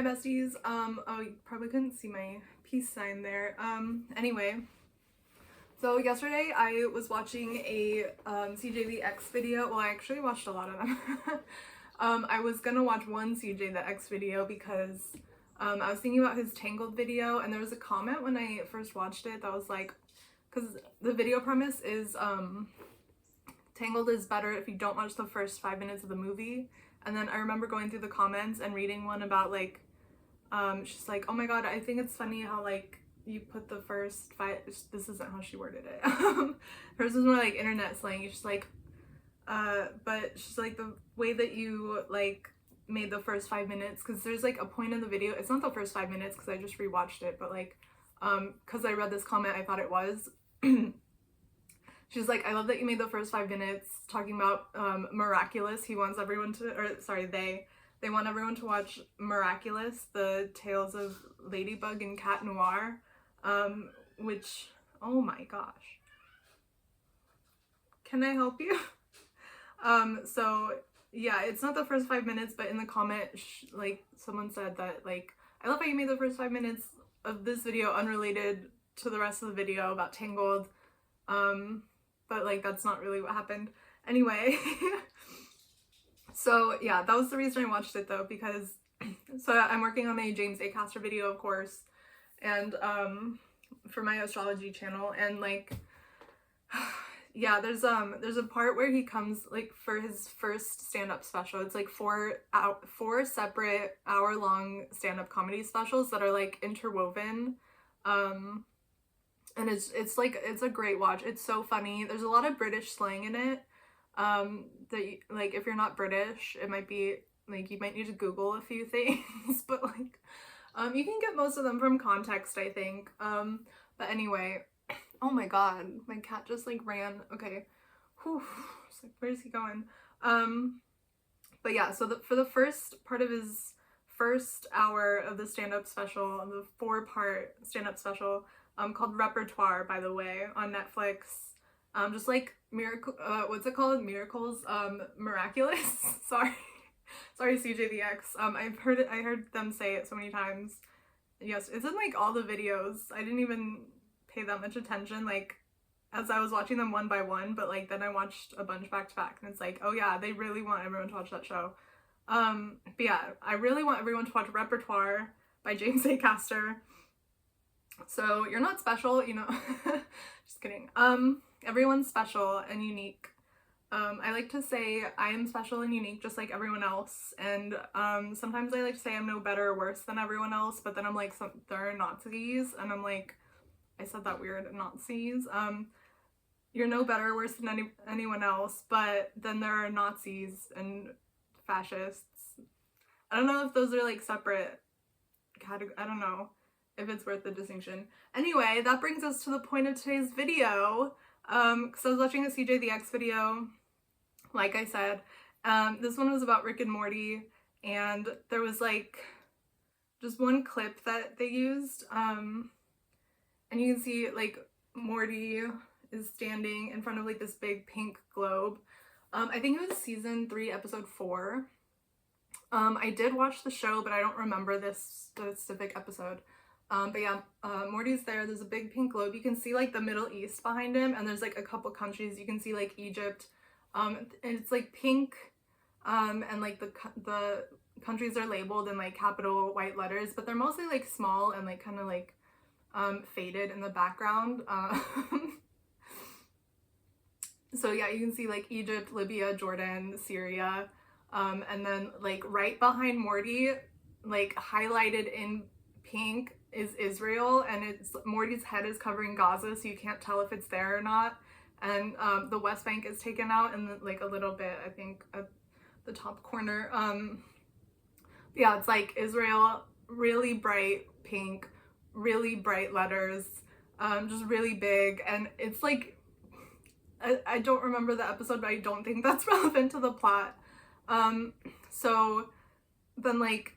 Hi besties. Oh, you probably couldn't see my peace sign there. Anyway, so yesterday I was watching a CJ the X video. Well, I actually watched a lot of them. I was gonna watch one CJ the X video because I was thinking about his Tangled video, and there was a comment when I first watched it that was like, because the video premise is Tangled is better if you don't watch the first 5 minutes of the movie. And then I remember going through the comments and reading one about like, she's like, oh my god, I think it's funny how like you put the first five, this isn't how she worded it. Hers was more like internet slang. She's like, but she's like, the way that you like made the first 5 minutes, because there's like a point in the video, it's not the first 5 minutes because I just rewatched it, but like, because I read this comment, I thought it was. She's like, I love that you made the first 5 minutes talking about Miraculous. He wants everyone to, or sorry, they want everyone to watch Miraculous, the tales of Ladybug and Cat Noir, which, oh my gosh. Can I help you? So yeah, it's not the first 5 minutes, but in the comment, like someone said that like, I love how you made the first 5 minutes of this video unrelated to the rest of the video about Tangled. But like that's not really what happened. Anyway, so yeah, that was the reason I watched it though, because so I'm working on my James A. Caster video, of course, and for my astrology channel, and like yeah, there's a part where he comes like for his first stand-up special. It's like four separate hour-long stand-up comedy specials that are like interwoven. And it's like, it's a great watch. It's so funny. There's a lot of British slang in it. That like, if you're not British, it might be like, you might need to Google a few things, but like, you can get most of them from context, I think. But anyway, oh my god, my cat just like ran. Okay. Whew. It's like, where's he going? But yeah, so for the first part of his first hour of the stand-up special, the 4-part stand-up special, called Repertoire, by the way, on Netflix. Just like Miracle, what's it called? Miracles, Miraculous. Sorry, CJ the X. I heard them say it so many times. Yes, it's in like all the videos. I didn't even pay that much attention, like, as I was watching them one by one, but like then I watched a bunch back to back, and it's like, oh yeah, they really want everyone to watch that show. But yeah, I really want everyone to watch Repertoire by James A. Caster. So you're not special, you know. Just kidding. Everyone's special and unique. I like to say I am special and unique just like everyone else, and sometimes I like to say I'm no better or worse than everyone else, but then I'm like, there are Nazis, and I'm like, I said that weird, Nazis. You're no better or worse than anyone else, but then there are Nazis and fascists. I don't know if those are like separate categories. I don't know if it's worth the distinction. Anyway, that brings us to the point of today's video. Because I was watching a CJ the X video, like I said. This one was about Rick and Morty, and there was like just one clip that they used, and you can see like Morty is standing in front of like this big pink globe. I think it was season 3, episode 4. I did watch the show, but I don't remember this specific episode. But yeah, Morty's there. There's a big pink globe. You can see like the Middle East behind him, and there's like a couple countries. You can see like Egypt, and it's like pink, and like the countries are labeled in like capital white letters, but they're mostly like small and like kind of like faded in the background. So yeah, you can see like Egypt, Libya, Jordan, Syria, and then like right behind Morty, like highlighted in pink, is Israel, and it's Morty's head is covering Gaza, so you can't tell if it's there or not, and the West Bank is taken out in like a little bit, I think, at the top corner. Yeah, it's like Israel, really bright pink, really bright letters, just really big, and it's like, I don't remember the episode, but I don't think that's relevant to the plot. So then like,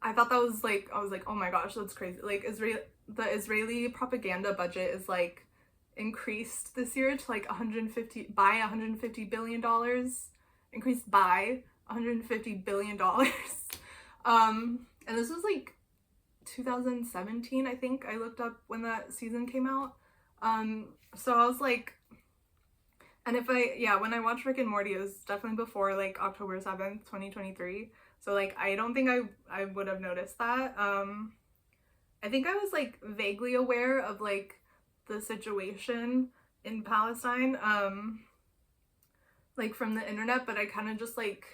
I thought that was like, I was like, oh my gosh, that's crazy. Like the Israeli propaganda budget is like increased this year to like $150 billion, increased by $150 billion. And this was like 2017, I think. I looked up when that season came out. So I was like, and when I watched Rick and Morty, it was definitely before like October 7th, 2023. So like, I don't think I would have noticed that. I think I was like vaguely aware of like the situation in Palestine, like from the internet, but I kind of just like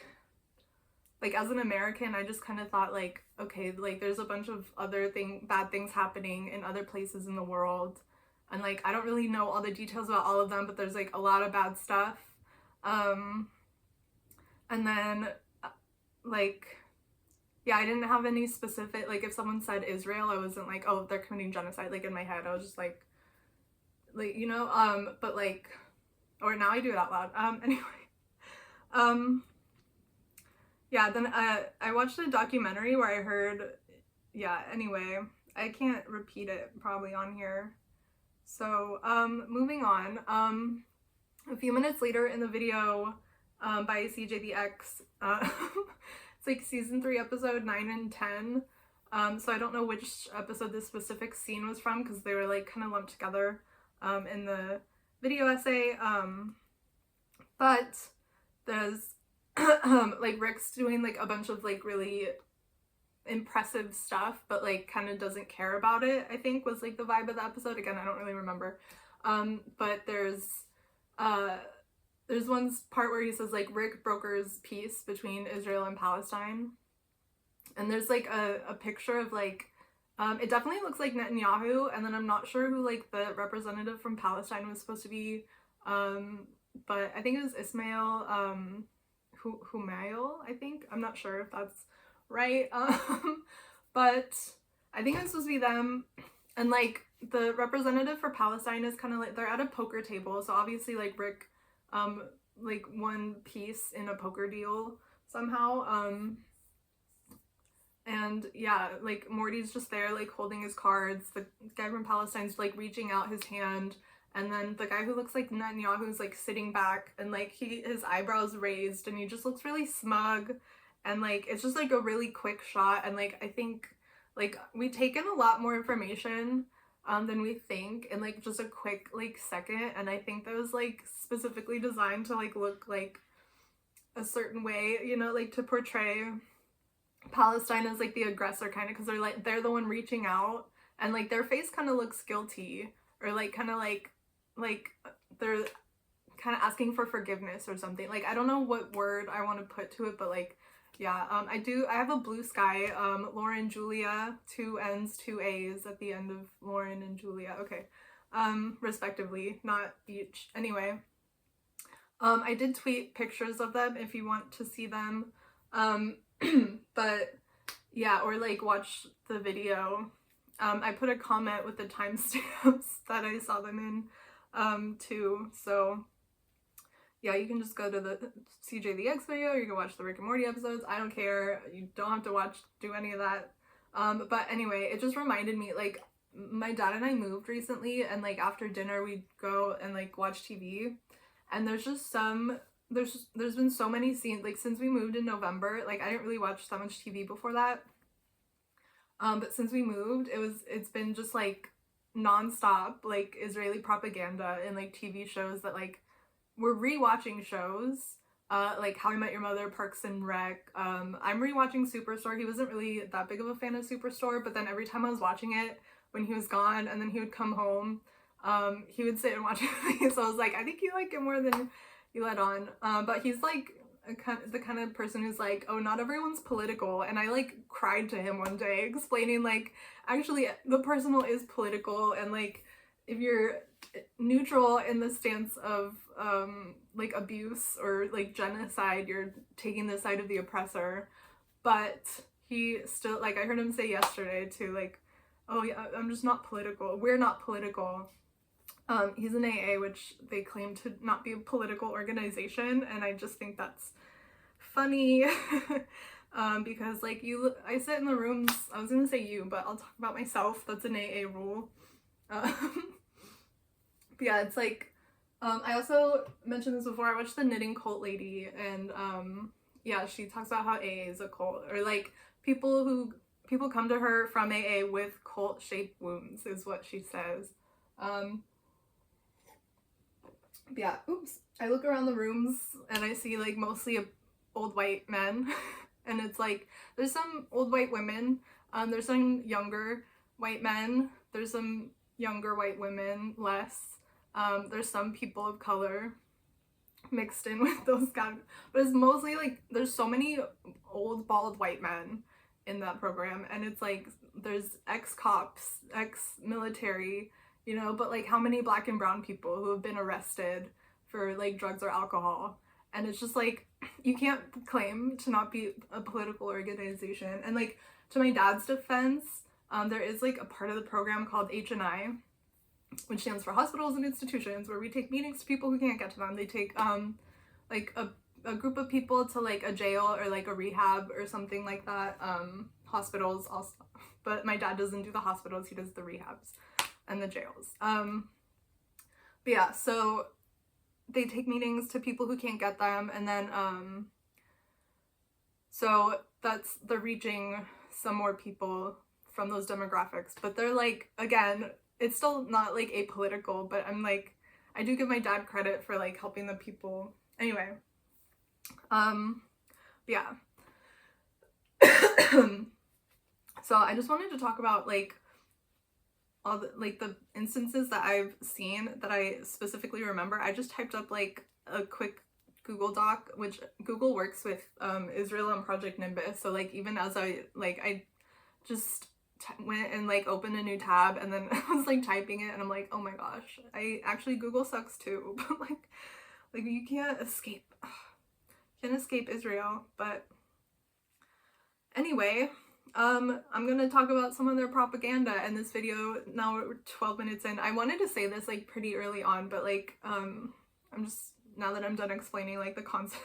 as an American, I just kind of thought like, okay, like there's a bunch of other bad things happening in other places in the world. And like, I don't really know all the details about all of them, but there's like a lot of bad stuff. And then like, yeah, I didn't have any specific, like if someone said Israel, I wasn't like, oh, they're committing genocide. Like in my head, I was just like, you know, but like, or now I do it out loud. Anyway, yeah, then I watched a documentary where I heard, yeah, anyway, I can't repeat it probably on here. So, moving on, a few minutes later in the video, by CJDX, it's like season 3, episode 9 and 10, so I don't know which episode this specific scene was from, because they were like kind of lumped together, in the video essay, but there's, like Rick's doing like a bunch of like really impressive stuff, but like kind of doesn't care about it, I think was like the vibe of the episode. Again, I don't really remember. But there's one part where he says like Rick brokers peace between Israel and Palestine. And there's like a picture of like, it definitely looks like Netanyahu, and then I'm not sure who like the representative from Palestine was supposed to be, but I think it was Ismail, Humayel, I think. I'm not sure if that's right, but I think it's supposed to be them. And like the representative for Palestine is kind of like, they're at a poker table, so obviously like Rick like won peace in a poker deal somehow, and yeah, like Morty's just there like holding his cards, the guy from Palestine's like reaching out his hand, and then the guy who looks like Netanyahu's like sitting back, and like his eyebrows raised, and he just looks really smug, and like it's just like a really quick shot. And like I think like we take in a lot more information than we think in like just a quick like second, and I think that was like specifically designed to like look like a certain way, you know, like to portray Palestine as like the aggressor kind of, because they're the one reaching out, and like their face kind of looks guilty, or like kind of like they're kind of asking for forgiveness or something. Like I don't know what word I want to put to it, but like yeah, I have a blue sky, Lauren Julia, 2 N's 2 A's at the end of Lauren and Julia, okay, respectively, not each. Anyway, I did tweet pictures of them if you want to see them, but yeah, or like watch the video. I put a comment with the timestamps that I saw them in, too, so yeah, you can just go to the CJDX video, or you can watch the Rick and Morty episodes, I don't care, you don't have to do any of that, but anyway, it just reminded me, like, my dad and I moved recently, and like after dinner we'd go and like watch TV, and there's been so many scenes, like since we moved in November, like I didn't really watch that much TV before that, but since we moved, it's been just like non-stop like Israeli propaganda and like TV shows that like we're rewatching shows, like How I Met Your Mother, Parks and Rec. I'm rewatching Superstore. He wasn't really that big of a fan of Superstore, but then every time I was watching it when he was gone, and then he would come home, he would sit and watch it with me. So I was like, I think you like it more than you let on. But he's like the kind of person who's like, oh, not everyone's political. And I like cried to him one day explaining like, actually the personal is political, and like if you're neutral in the stance of like abuse or like genocide, you're taking the side of the oppressor. But he still, like I heard him say yesterday too, like, oh yeah, I'm just not political, we're not political. He's an AA, which they claim to not be a political organization, and I just think that's funny. Because like I sit in the rooms, I was gonna say you, but I'll talk about myself, that's an AA rule. But yeah, it's like, I also mentioned this before, I watched The Knitting Cult Lady, and yeah, she talks about how AA is a cult, or like people who people come to her from AA with cult-shaped wounds, is what she says. Yeah, oops. I look around the rooms and I see like mostly old white men. And it's like, there's some old white women, there's some younger white men, there's some younger white women, less. There's some people of color mixed in with those guys. But it's mostly like, there's so many old bald white men in that program. And it's like, there's ex-cops, ex-military, you know, but like how many black and brown people who have been arrested for like drugs or alcohol. And it's just like, you can't claim to not be a political organization. And like, to my dad's defense, there is like a part of the program called H&I, which stands for Hospitals and Institutions, where we take meetings to people who can't get to them. They take like a group of people to like a jail or like a rehab or something like that. Hospitals also, but my dad doesn't do the hospitals, he does the rehabs and the jails. But yeah, so they take meetings to people who can't get them, and then so they're reaching some more people from those demographics, but they're like, again, it's still not like apolitical, but I'm like, I do give my dad credit for like helping the people. Anyway, yeah. So I just wanted to talk about like all the instances that I've seen that I specifically remember. I just typed up like a quick Google Doc, which Google works with Israel and Project Nimbus. So like, even as I just went and like opened a new tab, and then I was like typing it, and I'm like, oh my gosh, Google sucks too. But like you can't escape Israel. But anyway, I'm gonna talk about some of their propaganda in this video. Now we're 12 minutes in. I wanted to say this like pretty early on, but like I'm just, now that I'm done explaining like the concept,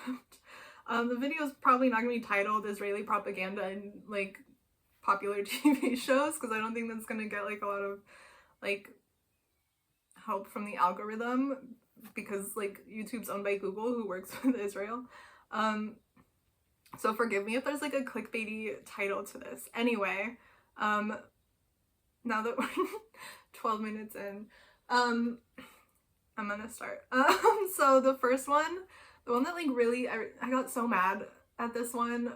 the video is probably not gonna be titled Israeli propaganda in like popular TV shows, because I don't think that's gonna get like a lot of like help from the algorithm, because like YouTube's owned by Google, who works with Israel. So forgive me if there's like a clickbaity title to this. Anyway, now that we're 12 minutes in, I'm gonna start. So the first one, the one that like really, I got so mad at this one,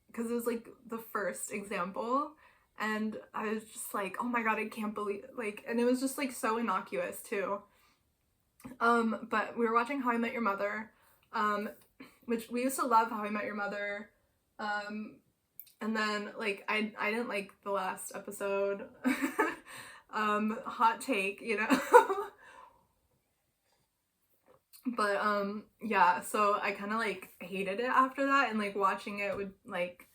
because it was like the first example, and I was just like, oh my god, I can't believe, like, and it was just like so innocuous too. But we were watching How I Met Your Mother, which we used to love How I Met Your Mother, and then like I didn't like the last episode. Hot take, you know. But yeah, so I kind of like hated it after that, and like watching it would like,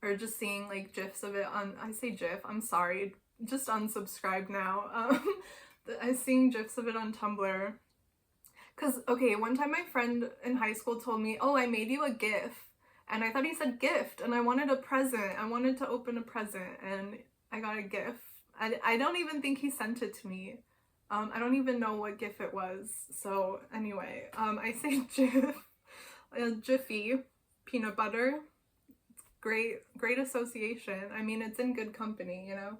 or just seeing like gifs of it on, I say gif, I'm sorry, just unsubscribe now. I was seeing gifs of it on Tumblr. Cause okay, one time my friend in high school told me, oh, I made you a gif, and I thought he said gift, and I wanted a present. I wanted to open a present, and I got a gif. I don't even think he sent it to me. I don't even know what gif it was. So anyway, I say gif, Jiffy, peanut butter. It's great association. I mean, it's in good company, you know.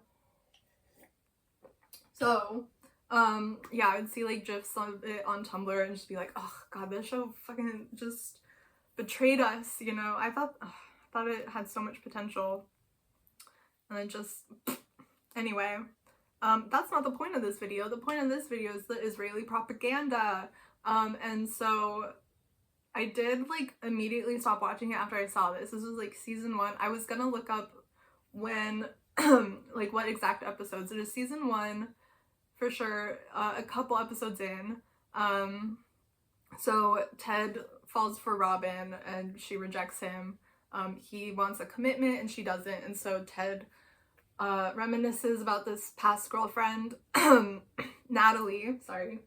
So yeah, I would see like gifs of it on Tumblr and just be like, oh god, this show fucking just betrayed us, you know. I thought it had so much potential, and it just, anyway. That's not the point of this video. The point of this video is the Israeli propaganda. And so I did like immediately stop watching it after I saw this. This was like season 1. I was gonna look up when, like what exact episodes. It is season 1 for sure, a couple episodes in. So Ted falls for Robin and she rejects him. He wants a commitment and she doesn't, and so Ted reminisces about this past girlfriend, Natalie, sorry,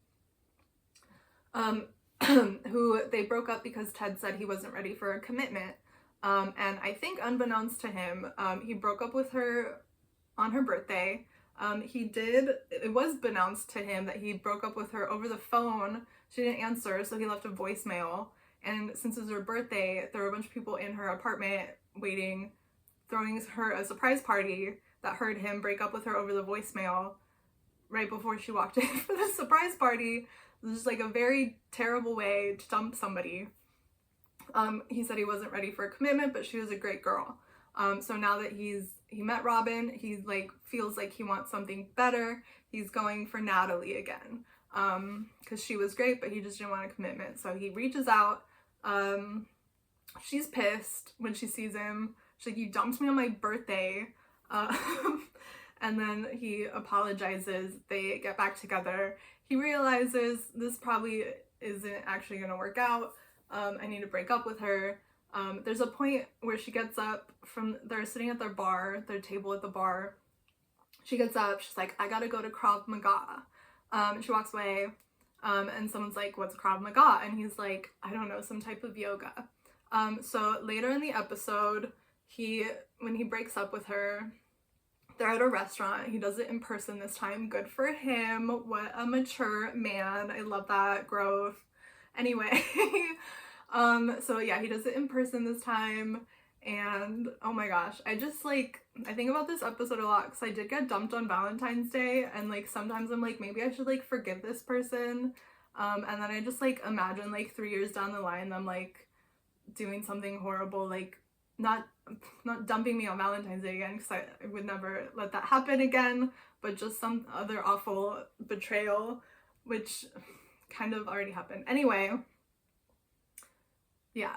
who they broke up because Ted said he wasn't ready for a commitment, and I think unbeknownst to him, he broke up with her on her birthday. It was beknownst to him that he broke up with her over the phone. She didn't answer, so he left a voicemail, and since it was her birthday, there were a bunch of people in her apartment waiting throwing her a surprise party that heard him break up with her over the voicemail right before she walked in for the surprise party. It was just like a very terrible way to dump somebody. He said he wasn't ready for a commitment, but she was a great girl. So now that he met Robin, he like feels like he wants something better. He's going for Natalie again, because she was great, but he just didn't want a commitment. So he reaches out. She's pissed when she sees him. She's like, you dumped me on my birthday. And then he apologizes. They get back together. He realizes this probably isn't actually going to work out. I need to break up with her. There's a point where she gets up they're sitting at their table at the bar. She gets up, she's like, I gotta go to Krav Maga. And she walks away, and someone's like, what's Krav Maga? And he's like, I don't know, some type of yoga. So later in the episode, when he breaks up with her, they're at a restaurant. He does it in person this time. Good for him. What a mature man. I love that growth. Anyway, so yeah, he does it in person this time, and oh my gosh, I think about this episode a lot because I did get dumped on Valentine's Day, and like sometimes I'm like, maybe I should like forgive this person, and then I just like imagine like 3 years down the line them like doing something horrible, like not dumping me on Valentine's Day again, because I would never let that happen again, but just some other awful betrayal, which kind of already happened. Anyway, yeah,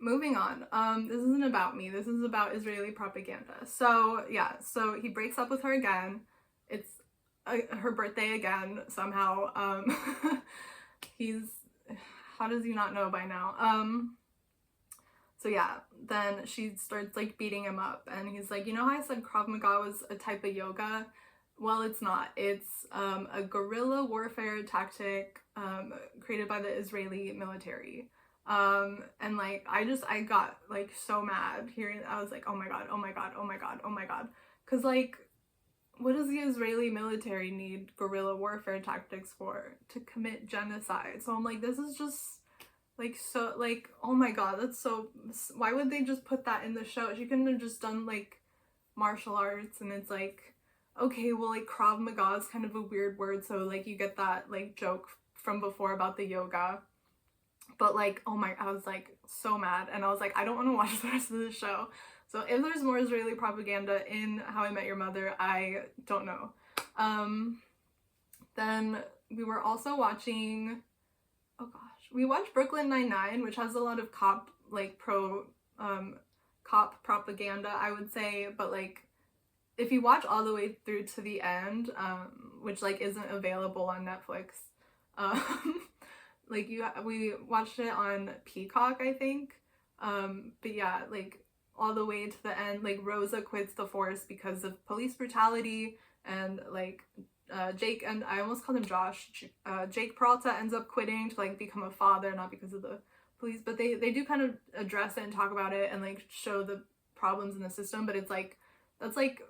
moving on. This isn't about me. This is about Israeli propaganda. So yeah, so he breaks up with her again. It's her birthday again somehow. How does he not know by now? So yeah, then she starts like beating him up, and he's like, you know how I said Krav Maga was a type of yoga? Well, it's not. It's a guerrilla warfare tactic created by the Israeli military. And like I got like so mad hearing. I was like, oh my god, oh my god, oh my god, oh my god, because like, what does the Israeli military need guerrilla warfare tactics for? To commit genocide. So I'm like, this is just like so like, oh my god, that's so, why would they just put that in the show? She couldn't have just done like martial arts. And it's like, okay, well like Krav Maga is kind of a weird word, so like you get that like joke from before about the yoga, but like, oh my, I was like so mad, and I was like, I don't want to watch the rest of the show. So if there's more Israeli propaganda in How I Met Your Mother, I don't know. Then we were also watching, oh gosh, we watched Brooklyn Nine-Nine, which has a lot of cop propaganda, I would say, but like, if you watch all the way through to the end, which like isn't available on Netflix, like we watched it on Peacock, I think, but yeah, like all the way to the end, like Rosa quits the force because of police brutality, and like Jake, and I almost called him Josh, Jake Peralta ends up quitting to like become a father, not because of the police, but they do kind of address it and talk about it and like show the problems in the system, but it's like, that's like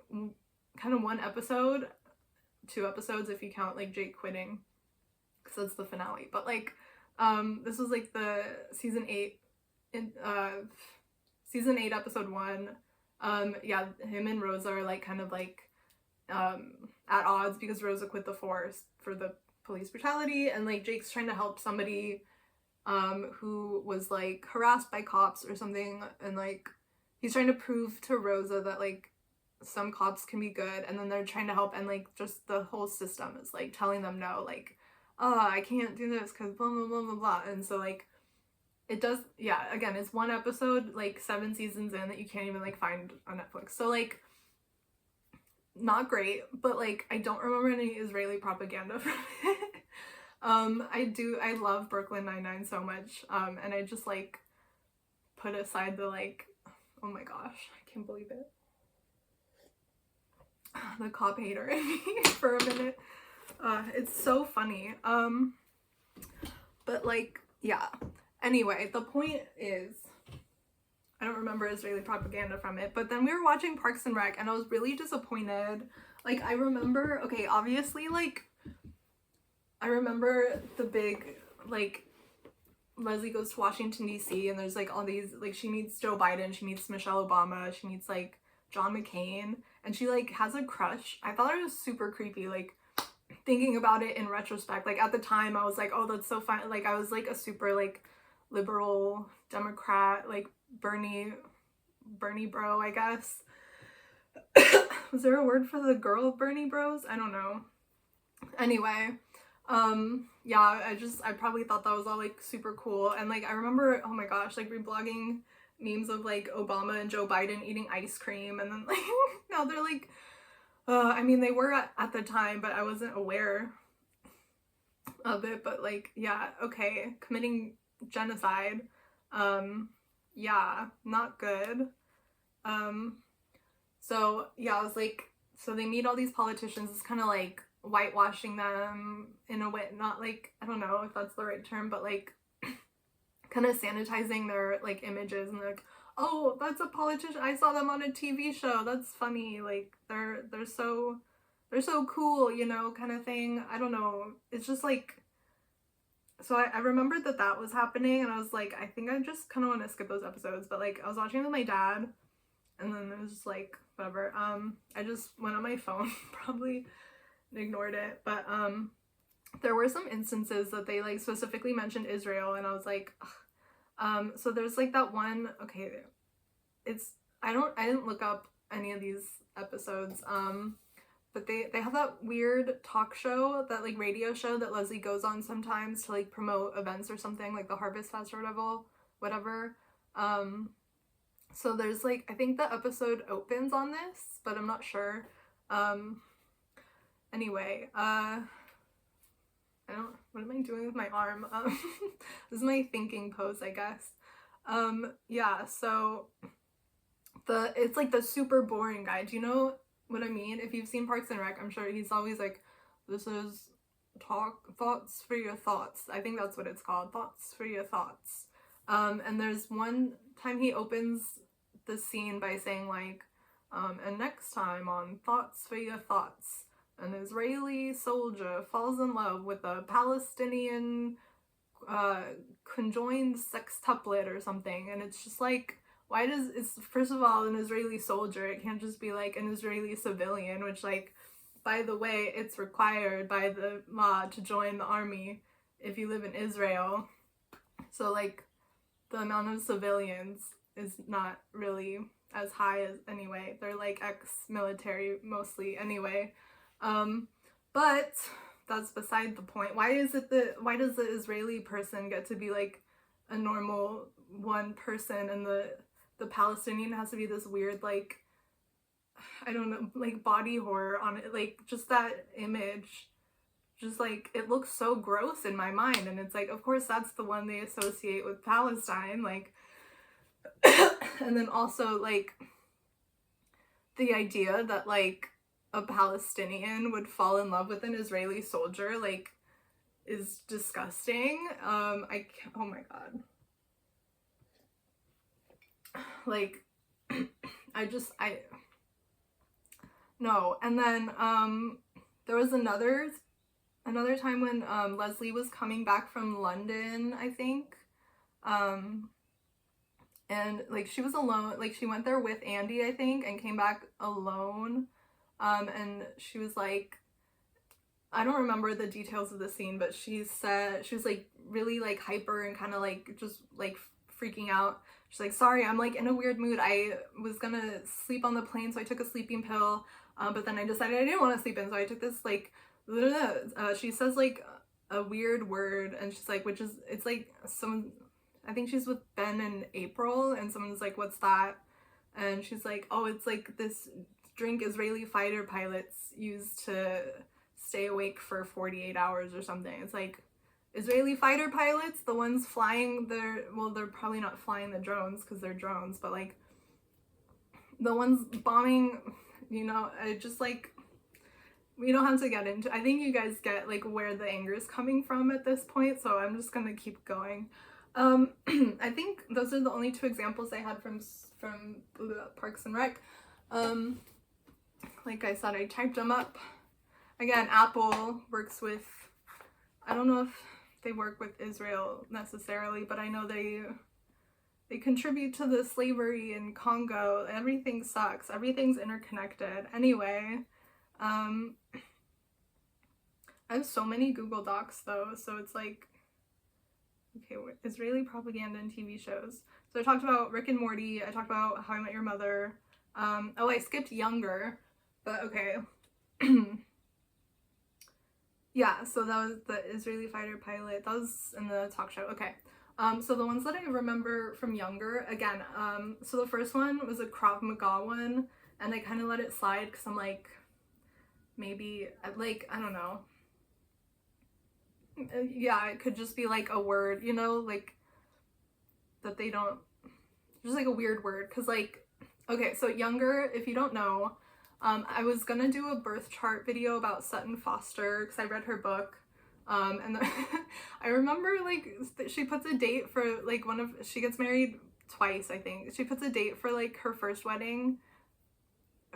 kind of 1 episode, 2 episodes if you count like Jake quitting, because that's the finale. But like, this was like the season 8 episode 1. Yeah, him and Rosa are like kind of like at odds because Rosa quit the force for the police brutality, and like Jake's trying to help somebody who was like harassed by cops or something, and like he's trying to prove to Rosa that like some cops can be good, and then they're trying to help, and like just the whole system is like telling them no, like, oh, I can't do this because blah blah blah blah blah. And so like it does, yeah, again, it's 1 episode like 7 seasons in that you can't even like find on Netflix, so like not great, but like I don't remember any Israeli propaganda from it. I love Brooklyn Nine-Nine so much, and I just like put aside the like, oh my gosh, I can't believe it, the cop hater in me for a minute. It's so funny. But like, yeah, anyway, the point is, I don't remember Israeli propaganda from it, but then we were watching Parks and Rec, and I was really disappointed. Like, I remember, okay, obviously, like, I remember the big, like, Leslie goes to Washington, D.C., and there's, like, all these, like, she meets Joe Biden, she meets Michelle Obama, she meets, like, John McCain, and she like has a crush. I thought it was super creepy, like thinking about it in retrospect. Like at the time I was like, oh, that's so fun. Like I was like a super like liberal Democrat, like Bernie bro, I guess. Was there a word for the girl Bernie bros? I don't know. Anyway, yeah, I probably thought that was all like super cool. And like I remember, oh my gosh, like reblogging memes of like Obama and Joe Biden eating ice cream, and then like now they're like I mean they were at the time, but I wasn't aware of it. But like, yeah, okay, committing genocide, yeah, not good. So yeah, I was like, so they meet all these politicians. It's kind of like whitewashing them in a way, not like, I don't know if that's the right term, but like kind of sanitizing their like images, and like, oh, that's a politician, I saw them on a TV show, that's funny, like they're so cool, you know, kind of thing. I don't know, it's just like, so I remembered that was happening, and I was like, I think I just kind of want to skip those episodes. But like I was watching with my dad, and then it was just like, whatever. I just went on my phone probably and ignored it. But there were some instances that they like specifically mentioned Israel, and I was like, ugh. So there's like that one, okay, it's, I didn't look up any of these episodes, but they have that weird talk show, that like radio show that Leslie goes on sometimes to like promote events or something, like the Harvest Fest or whatever. So there's like, I think the episode opens on this, but I'm not sure. Anyway, what am I doing with my arm? This is my thinking pose, I guess. Yeah, so it's like the super boring guy. Do you know what I mean? If you've seen Parks and Rec, I'm sure he's always like, this is thoughts for your thoughts. I think that's what it's called, thoughts for your thoughts. And there's one time he opens the scene by saying like, and next time on Thoughts for Your Thoughts, an Israeli soldier falls in love with a Palestinian conjoined sextuplet or something. And it's just like, why does, it's first of all an Israeli soldier, it can't just be like an Israeli civilian, which like, by the way, it's required by the law to join the army if you live in Israel. So like the amount of civilians is not really as high as, anyway, they're like ex-military mostly anyway. But that's beside the point. Why does the Israeli person get to be like a normal one person, and the Palestinian has to be this weird, like, I don't know, like body horror on it, like just that image, just like, it looks so gross in my mind. And it's like, of course that's the one they associate with Palestine, like and then also like the idea that like a Palestinian would fall in love with an Israeli soldier, like, is disgusting. Oh my god, like no. And then there was another time when Leslie was coming back from London, I think, and like she was alone, like she went there with Andy, I think, and came back alone, and she was like, I don't remember the details of the scene, but she said she was like really like hyper and kind of like just like freaking out. She's like, sorry, I'm like in a weird mood, I was gonna sleep on the plane, so I took a sleeping pill, but then I decided I didn't want to sleep in, so I took this like she says like a weird word, and she's like, which is, it's like some, I think she's with Ben and April, and someone's like, what's that? And she's like, oh, it's like this drink Israeli fighter pilots use to stay awake for 48 hours or something. It's like, Israeli fighter pilots, the ones flying their, well, they're probably not flying the drones because they're drones, but like the ones bombing, you know, I just like, we don't have to get into, I think you guys get like where the anger is coming from at this point, so I'm just gonna keep going. I think those are the only two examples I had from Parks and Rec. Like I said, I typed them up. Again, Apple works with, I don't know if they work with Israel necessarily, but I know they they contribute to the slavery in Congo. Everything sucks. Everything's interconnected. Anyway, I have so many Google Docs though, so it's like, okay, Israeli propaganda and TV shows. So I talked about Rick and Morty. I talked about How I Met Your Mother. Oh, I skipped Younger, but okay. Yeah, so that was the Israeli fighter pilot. That was in the talk show. Okay. So the ones that I remember from Younger, again, so the first one was a Krav Maga one, and I kind of let it slide because I'm like, maybe, like, I don't know. Yeah, it could just be like a word, you know, like, that they don't, just like a weird word, because like, okay, so Younger, if you don't know, I was gonna do a birth chart video about Sutton Foster because I read her book, and I remember like she puts a date for like she gets married twice, I think. She puts a date for like her first wedding.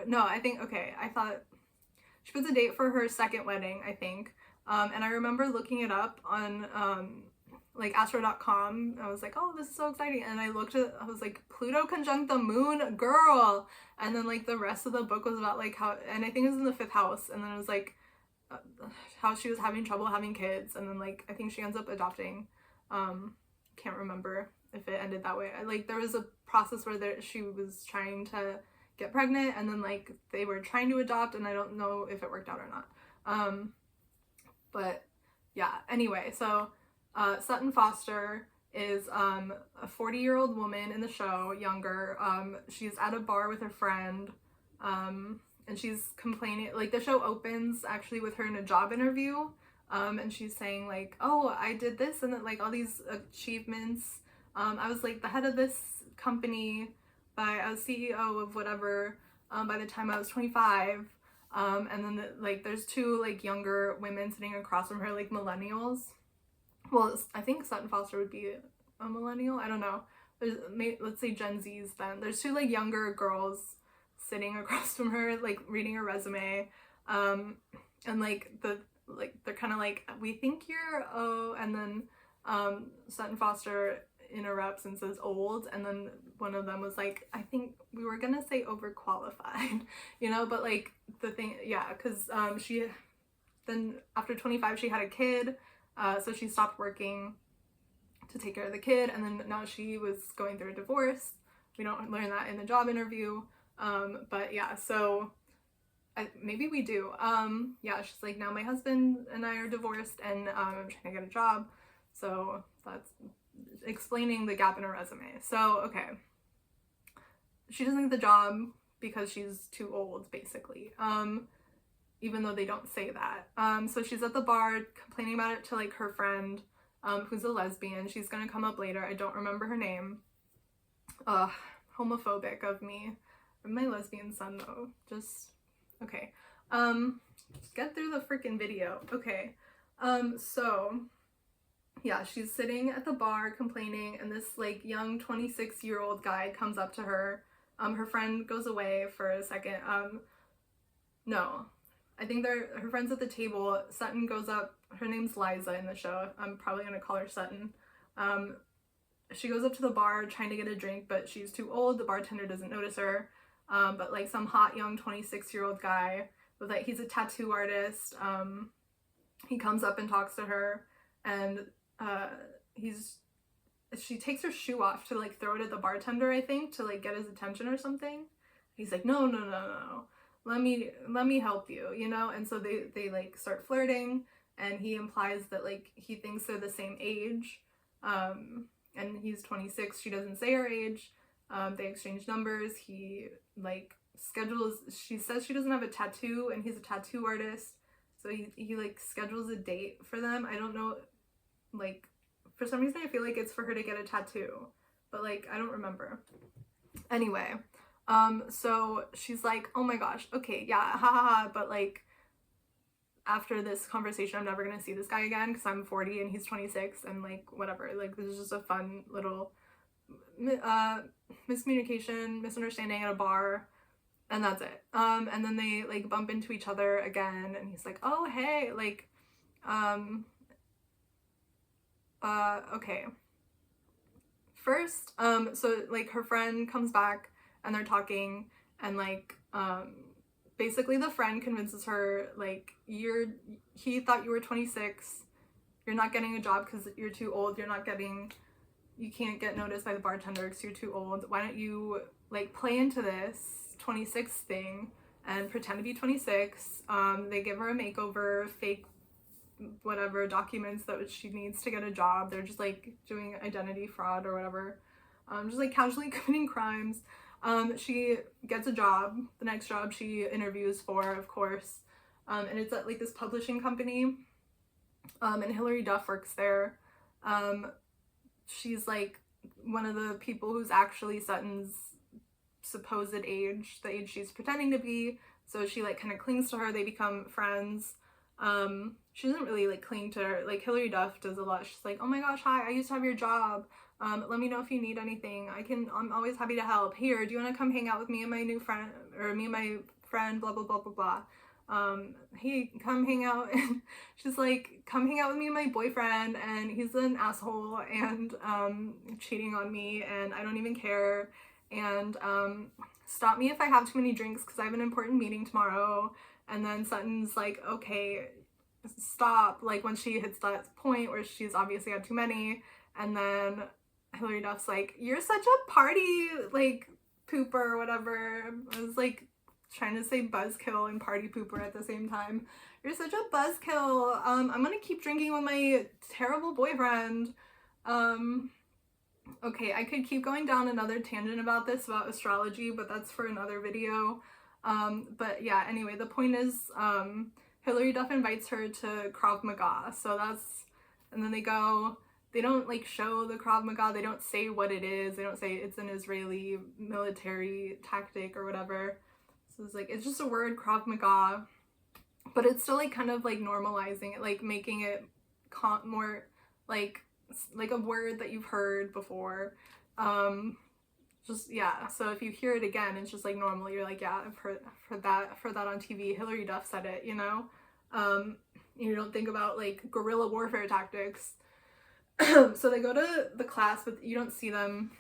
No, I think, okay, I thought she puts a date for her second wedding, I think. And I remember looking it up on like astro.com. I was like, oh, this is so exciting. And I was like, Pluto conjunct the moon, girl. And then like the rest of the book was about like how, and I think it was in the 5th house. And then it was like how she was having trouble having kids. And then like, I think she ends up adopting. Can't remember if it ended that way. Like there was a process where she was trying to get pregnant and then like they were trying to adopt, and I don't know if it worked out or not. But yeah, anyway, so Sutton Foster is a 40-year-old woman in the show, Younger. She's at a bar with her friend, and she's complaining, like the show opens actually with her in a job interview, and she's saying like, oh, I did this and then like all these achievements. I was like the head of this company, I was CEO of whatever by the time I was 25. And then like there's 2 like younger women sitting across from her, like millennials. Well, I think Sutton Foster would be a millennial. I don't know. Let's say Gen Zs then. There's 2 like younger girls sitting across from her, like reading her resume. And like they're kind of like, we think you're and then Sutton Foster interrupts and says old, and then one of them was like, I think we were gonna say overqualified, you know, but like the thing, yeah, because she then after 25 she had a kid, so she stopped working to take care of the kid, and then now she was going through a divorce. We don't learn that in the job interview, but yeah, so maybe we do. Yeah, she's like, now my husband and I are divorced, and I'm trying to get a job, so that's explaining the gap in her resume. So okay, she doesn't get the job because she's too old, basically, even though they don't say that. So she's at the bar complaining about it to like her friend, who's a lesbian. She's gonna come up later. I don't remember her name. Homophobic of me. I'm my lesbian son though. Just okay. Just get through the freaking video. Okay. So yeah, she's sitting at the bar complaining, and this like young 26-year-old guy comes up to her. Her friend goes away for a second. No, I think her friend's at the table. Sutton goes up. Her name's Liza in the show. I'm probably gonna call her Sutton. She goes up to the bar trying to get a drink, but she's too old. The bartender doesn't notice her. But like some hot young 26-year-old guy with like, he's a tattoo artist. He comes up and talks to her, and she takes her shoe off to like throw it at the bartender, I think, to like get his attention or something. He's like, no, let me help you, you know. And so they like start flirting, and he implies that like he thinks they're the same age, and he's 26. She doesn't say her age. They exchange numbers. He like she says she doesn't have a tattoo, and he's a tattoo artist, so he like schedules a date for them. I don't know, like for some reason I feel like it's for her to get a tattoo, but like I don't remember. Anyway, so she's like, oh my gosh, okay, yeah, haha, but like after this conversation I'm never gonna see this guy again because I'm 40 and he's 26, and like whatever, like this is just a fun little miscommunication, misunderstanding at a bar, and that's it. And then they like bump into each other again, and he's like, oh hey, like okay, first, so like her friend comes back and they're talking, and like basically the friend convinces her like, he thought you were 26, you're not getting a job because you're too old, you can't get noticed by the bartender because you're too old. Why don't you like play into this 26 thing and pretend to be 26. They give her a makeover, fake whatever documents that she needs to get a job. They're just like doing identity fraud or whatever, just like casually committing crimes. She gets a job, the next job she interviews for, of course, and it's at like this publishing company, and Hilary Duff works there. She's like one of the people who's actually Sutton's supposed age, the age she's pretending to be, so she like kind of clings to her. They become friends. She doesn't really like cling to her, like Hilary Duff does a lot. She's like, oh my gosh, hi, I used to have your job, let me know if you need anything, I'm always happy to help. Here, do you want to come hang out with me and my new friend, or me and my friend, blah blah blah blah blah. Hey, come hang out. And she's like, come hang out with me and my boyfriend, and he's an asshole and cheating on me, and I don't even care, and stop me if I have too many drinks because I have an important meeting tomorrow. And then Sutton's like, okay, stop, like when she hits that point where she's obviously had too many. And then Hilary Duff's like, you're such a party like pooper or whatever. I was like trying to say buzzkill and party pooper at the same time. You're such a buzzkill. I'm gonna keep drinking with my terrible boyfriend. Okay, I could keep going down another tangent about this, about astrology, but that's for another video. But yeah, anyway, the point is, Hilary Duff invites her to Krav Maga, so that's, and then they don't like show the Krav Maga, they don't say what it is, they don't say it's an Israeli military tactic or whatever, so it's like, it's just a word, Krav Maga, but it's still like kind of like normalizing it, like making it more like a word that you've heard before. Just, yeah, so if you hear it again, it's just like normal, you're like, yeah, I've heard that on TV, Hilary Duff said it, you know. You don't think about like guerrilla warfare tactics. So they go to the class, but you don't see them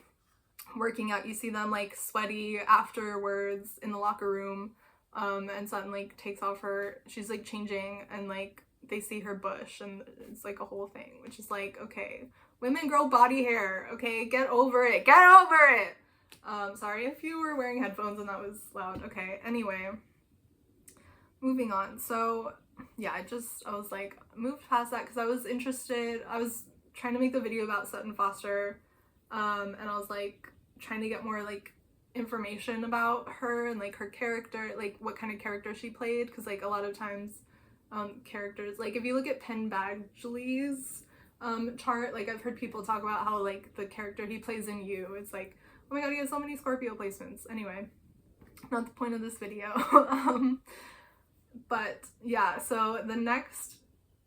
working out, you see them like sweaty afterwards in the locker room, and Sutton like takes off she's like changing, and like they see her bush, and it's like a whole thing, which is like, okay, women grow body hair, okay, get over it. Sorry if you were wearing headphones and that was loud. Okay, anyway, moving on. So yeah, I was like, moved past that because I was interested, I was trying to make the video about Sutton Foster, and I was like trying to get more like information about her and like her character, like what kind of character she played, because like a lot of times characters, like if you look at Penn Badgley's chart, like I've heard people talk about how like the character he plays in You, it's like, oh my god, he has so many Scorpio placements. Anyway, not the point of this video. But yeah, so the next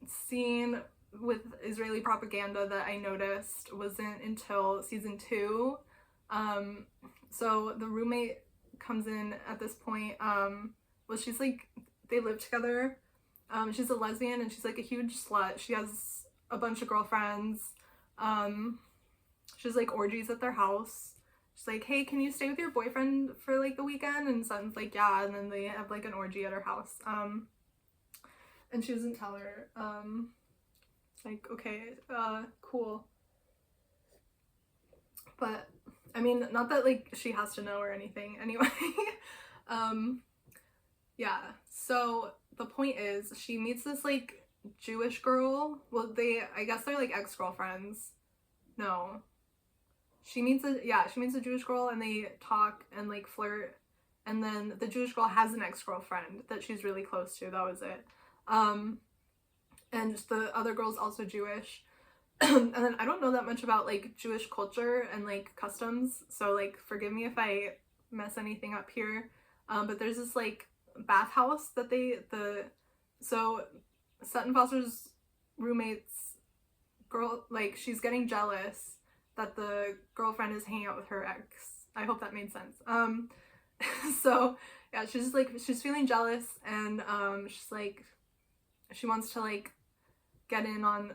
scene with Israeli propaganda that I noticed wasn't until season 2. So the roommate comes in at this point. Well, she's like, they live together. She's a lesbian and she's like a huge slut. She has a bunch of girlfriends. She's like orgies at their house. She's like, hey, can you stay with your boyfriend for like the weekend? And Sutton's like, yeah. And then they have like an orgy at her house. And she doesn't tell her. It's like, okay, cool. But I mean, not that like she has to know or anything. Anyway, yeah. So the point is, she meets this like Jewish girl. Well, I guess they're like ex-girlfriends. No. She meets a Jewish girl and they talk and like flirt, and then the Jewish girl has an ex-girlfriend that she's really close to. That was it. And the other girl's also Jewish. And then I don't know that much about like Jewish culture and like customs, so like forgive me if I mess anything up here. But there's this like bathhouse that so Sutton Foster's roommate's girl, like she's getting jealous that the girlfriend is hanging out with her ex. I hope that made sense. So yeah, she's feeling jealous, and she's like, she wants to like get in on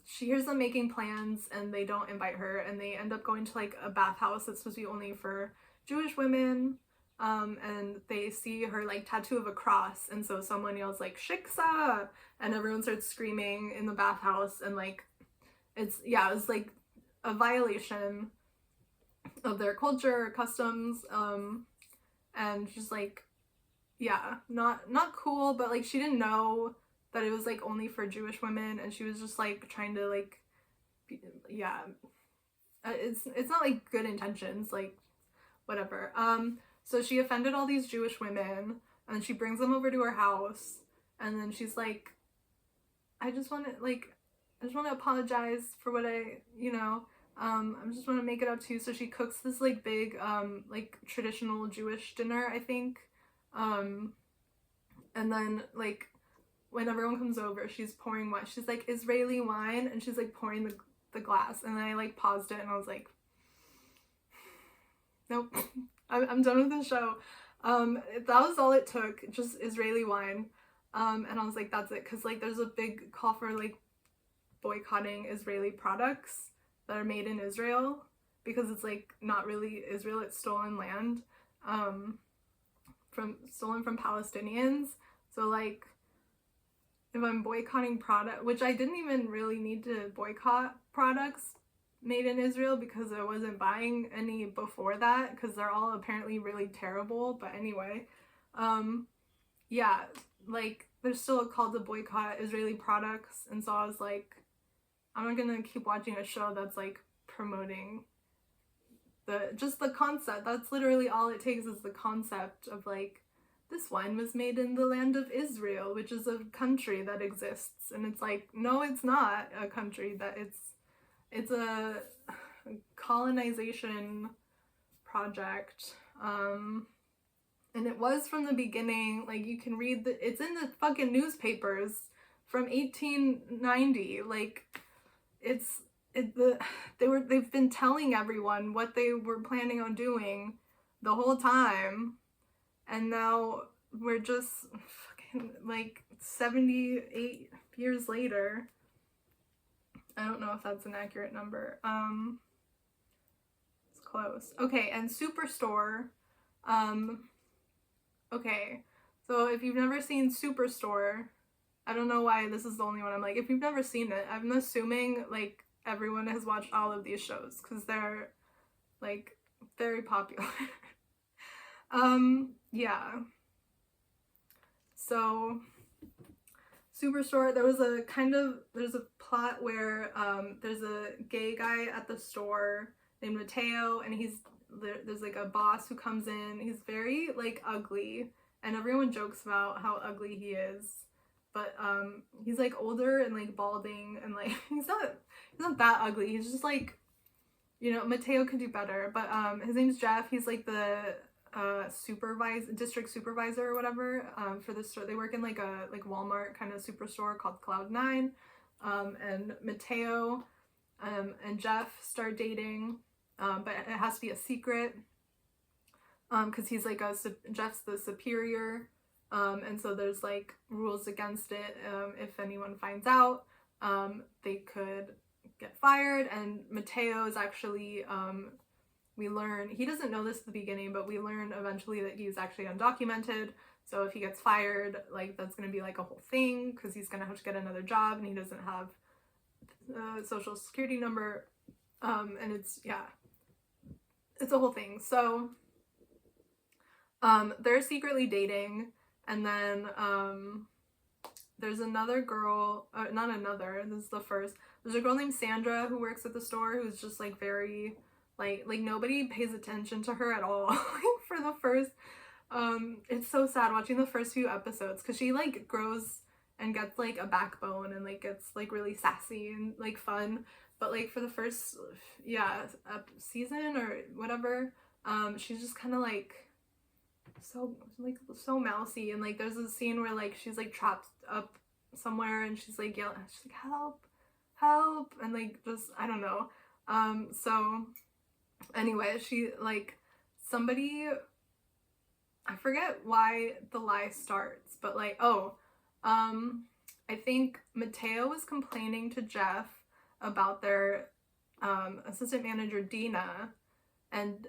she hears them making plans and they don't invite her, and they end up going to like a bathhouse that's supposed to be only for Jewish women. And they see her like tattoo of a cross, and so someone yells like "Shiksa," and everyone starts screaming in the bathhouse, and like it was like a violation of their culture, customs, and just like not cool, but like she didn't know that it was like only for Jewish women, and she was just like trying to like it's not like good intentions, like whatever. So she offended all these Jewish women, and she brings them over to her house, and then she's like, I just want to apologize for what I just want to make it up to you. So she cooks this like big like traditional Jewish dinner, I think. And then like when everyone comes over, she's pouring wine. She's like, Israeli wine, and she's like pouring the glass, and then I like paused it and I was like, nope. I'm done with the show. That was all it took, just Israeli wine. And I was like, that's it, because like there's a big call for like boycotting Israeli products that are made in Israel, because it's like not really Israel, it's stolen land, stolen from Palestinians. So like if I'm boycotting product, which I didn't even really need to boycott products made in Israel, because I wasn't buying any before that, because they're all apparently really terrible. But anyway, like there's still a call to boycott Israeli products, and so I was like, I'm not gonna keep watching a show that's like promoting the concept. That's literally all it takes, is the concept of like, this wine was made in the land of Israel, which is a country that exists. And it's like, no, it's not a country, that it's a colonization project. And it was from the beginning. Like you can read it's in the fucking newspapers from 1890. Like they've been telling everyone what they were planning on doing the whole time, and now we're just fucking like 78 years later. I don't know if that's an accurate number. It's close. Okay, and Superstore. Okay, so if you've never seen Superstore, I don't know why this is the only one I'm like, if you've never seen it, I'm assuming like everyone has watched all of these shows, because they're like very popular. Yeah. So Superstore, there's a plot where there's a gay guy at the store named Mateo, and there's like a boss who comes in. He's very like ugly, and everyone jokes about how ugly he is, but he's like older and like balding, and like he's not that ugly. He's just like, Mateo could do better, but his name's Jeff. He's like the district supervisor or whatever, for the store. They work in like a Walmart kind of superstore called Cloud9. And Mateo and Jeff start dating, but it has to be a secret, because he's like Jeff's the superior, and so there's like rules against it. If anyone finds out, they could get fired. And Mateo is actually, we learn, he doesn't know this at the beginning, but we learn eventually that he's actually undocumented. So if he gets fired, like that's going to be like a whole thing, because he's going to have to get another job, and he doesn't have a social security number. And it's a whole thing. So they're secretly dating, and then there's another girl, this is the first, there's a girl named Sandra who works at the store, who's just like very like nobody pays attention to her at all. For the first, it's so sad watching the first few episodes, because she like grows and gets like a backbone, and like gets like really sassy and like fun. But like for the first season or whatever, she's just kind of like so mousy. And like there's a scene where like she's like trapped up somewhere, and she's like yelling, she's like, help, and like just I don't know. So anyway, she like somebody, I forget why the lie starts, but like I think Mateo was complaining to Jeff about their assistant manager Dina, and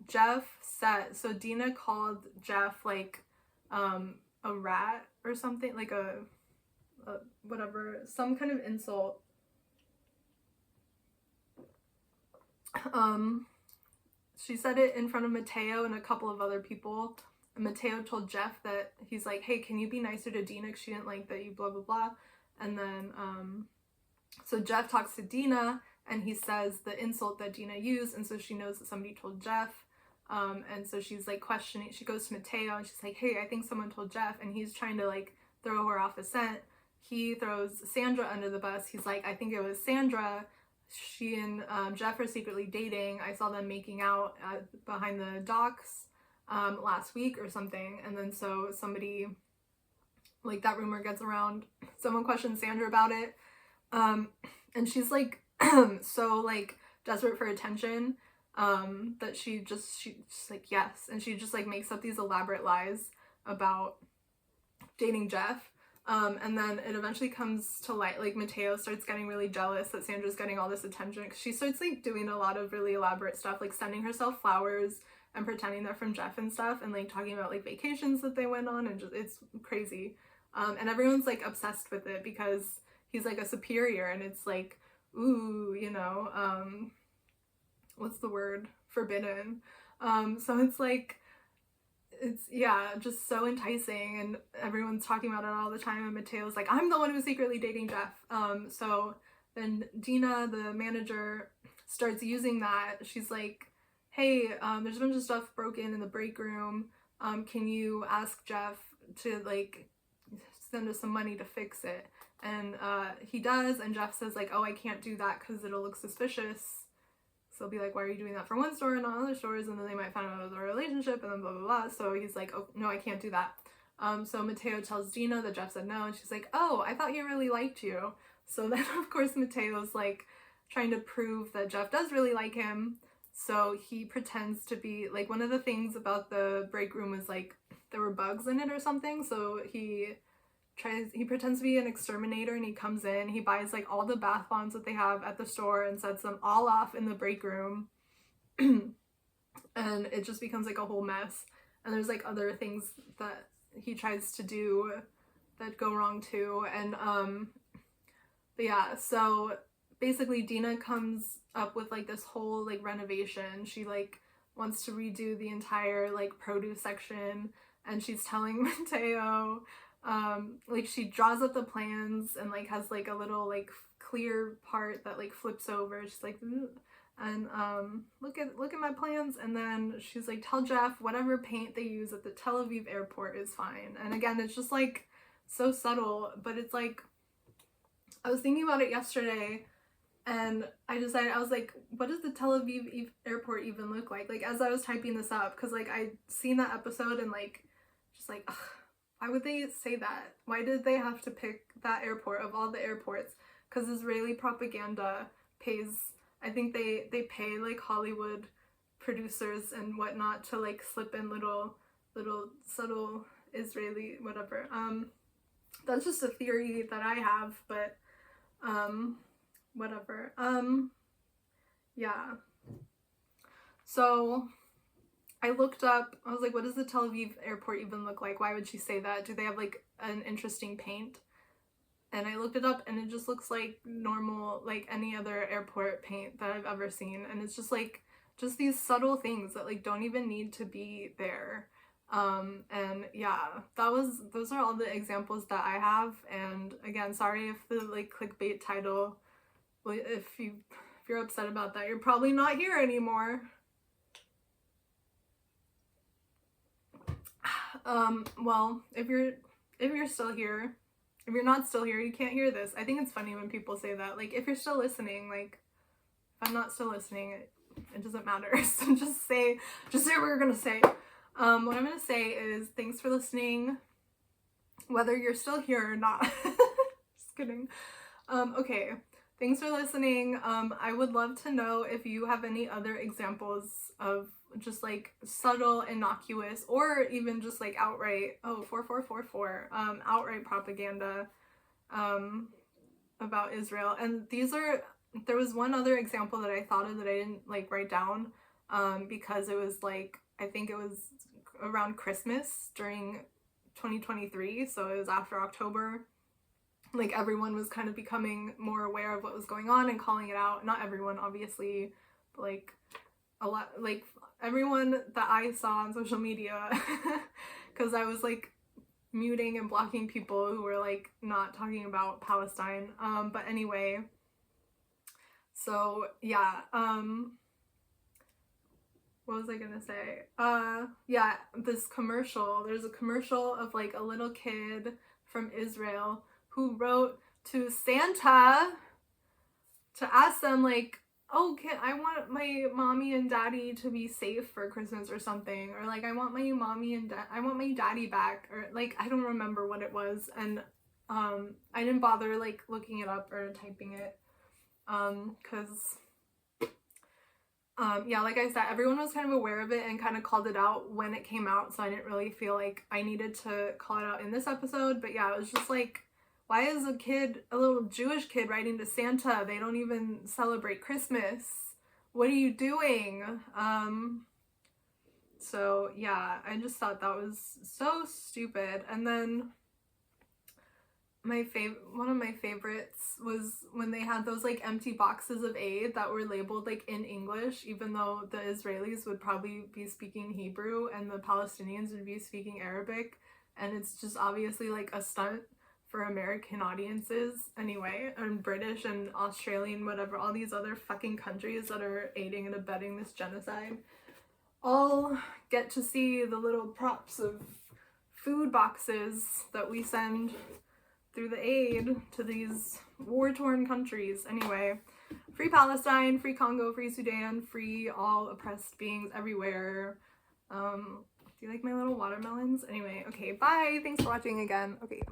Jeff said, so Dina called Jeff like a rat or something, like a whatever, some kind of insult. She said it in front of Mateo and a couple of other people. And Mateo told Jeff that he's like, hey, can you be nicer to Dina because she didn't like that you blah blah blah. And then so Jeff talks to Dina and he says the insult that Dina used, and so she knows that somebody told Jeff. And so she's like questioning, she goes to Mateo and she's like, hey, I think someone told Jeff, and he's trying to like throw her off a scent. He throws Sandra under the bus. He's like, I think it was Sandra. She and Jeff are secretly dating. I saw them making out behind the docks last week or something. And then so somebody, like that rumor gets around, someone questions Sandra about it. And she's like, so like desperate for attention that she's just like, yes. And she just like makes up these elaborate lies about dating Jeff. And then it eventually comes to light, like Mateo starts getting really jealous that Sandra's getting all this attention because she starts like doing a lot of really elaborate stuff, like sending herself flowers and pretending they're from Jeff and stuff, and like talking about like vacations that they went on, and just, it's crazy. And everyone's like obsessed with it because he's like a superior, and it's like, ooh, you know, what's the word? Forbidden. So it's like, it's, yeah, just so enticing, and everyone's talking about it all the time, and Mateo's like, I'm the one who's secretly dating Jeff. So then Dina, the manager, starts using that. She's like, hey, there's a bunch of stuff broken in the break room. Can you ask Jeff to like send us some money to fix it? And he does, and Jeff says like, oh, I can't do that because it'll look suspicious. So they'll be like, why are you doing that for one store and not other stores? And then they might find out it was a relationship, and then blah, blah, blah. So he's like, oh, no, I can't do that. So Mateo tells Dina that Jeff said no, and she's like, oh, I thought he really liked you. So then, of course, Mateo's like trying to prove that Jeff does really like him. So he pretends to be, like, one of the things about the break room was, like, there were bugs in it or something. So he pretends to be an exterminator, and he comes in, he buys like all the bath bombs that they have at the store and sets them all off in the break room. And it just becomes like a whole mess. And there's like other things that he tries to do that go wrong too. And but yeah, so basically Dina comes up with like this whole like renovation. She like wants to redo the entire like produce section, and she's telling Mateo, like she draws up the plans and like has like a little like clear part that like flips over. She's like, and look at my plans. And then she's like, tell Jeff whatever paint they use at the Tel Aviv airport is fine. And again, it's just like so subtle, but it's like, I was thinking about it yesterday, and I decided, I was like, what does the Tel Aviv airport even look like? Like, as I was typing this up, because like I'd seen that episode and like just like, ugh, why would they say that? Why did they have to pick that airport of all the airports? Because Israeli propaganda pays, I think they pay like Hollywood producers and whatnot to like slip in little subtle Israeli whatever. That's just a theory that I have, but whatever. Yeah. So I looked up, I was like, what does the Tel Aviv airport even look like? Why would she say that? Do they have like an interesting paint? And I looked it up, and it just looks like normal, like any other airport paint that I've ever seen. And it's just like, just these subtle things that like don't even need to be there. And yeah, those are all the examples that I have. And again, sorry if the like clickbait title, if you're upset about that, you're probably not here anymore. Well, if you're still here, if you're not still here, you can't hear this. I think it's funny when people say that, like, if you're still listening, like, if I'm not still listening, it doesn't matter. So just say what you're gonna say. What I'm gonna say is thanks for listening, whether you're still here or not. Just kidding. Okay, thanks for listening. I would love to know if you have any other examples of just like subtle, innocuous, or even just like outright, 4444, outright propaganda about Israel. And there was one other example that I thought of that I didn't like write down, because it was like, I think it was around Christmas during 2023, so it was after October. Like everyone was kind of becoming more aware of what was going on and calling it out. Not everyone, obviously, but like a lot, like everyone that I saw on social media, because I was like muting and blocking people who were like not talking about Palestine. But anyway, so yeah, what was I gonna say? Yeah, there's a commercial of like a little kid from Israel who wrote to Santa to ask them like, oh, I want my mommy and daddy to be safe for Christmas or something, or like I want my daddy back, or like I don't remember what it was. And I didn't bother like looking it up or typing it, because yeah, like I said, everyone was kind of aware of it and kind of called it out when it came out, so I didn't really feel like I needed to call it out in this episode. But yeah, it was just like, why is a little Jewish kid writing to Santa? They don't even celebrate Christmas. What are you doing? So yeah, I just thought that was so stupid. And then one of my favorites was when they had those like empty boxes of aid that were labeled like in English, even though the Israelis would probably be speaking Hebrew and the Palestinians would be speaking Arabic, and it's just obviously like a stunt for American audiences anyway, and British and Australian, whatever, all these other fucking countries that are aiding and abetting this genocide all get to see the little props of food boxes that we send through the aid to these war-torn countries. Anyway, free Palestine, free Congo, free Sudan, free all oppressed beings everywhere. Do you like my little watermelons? Anyway, okay, bye. Thanks for watching again. Okay.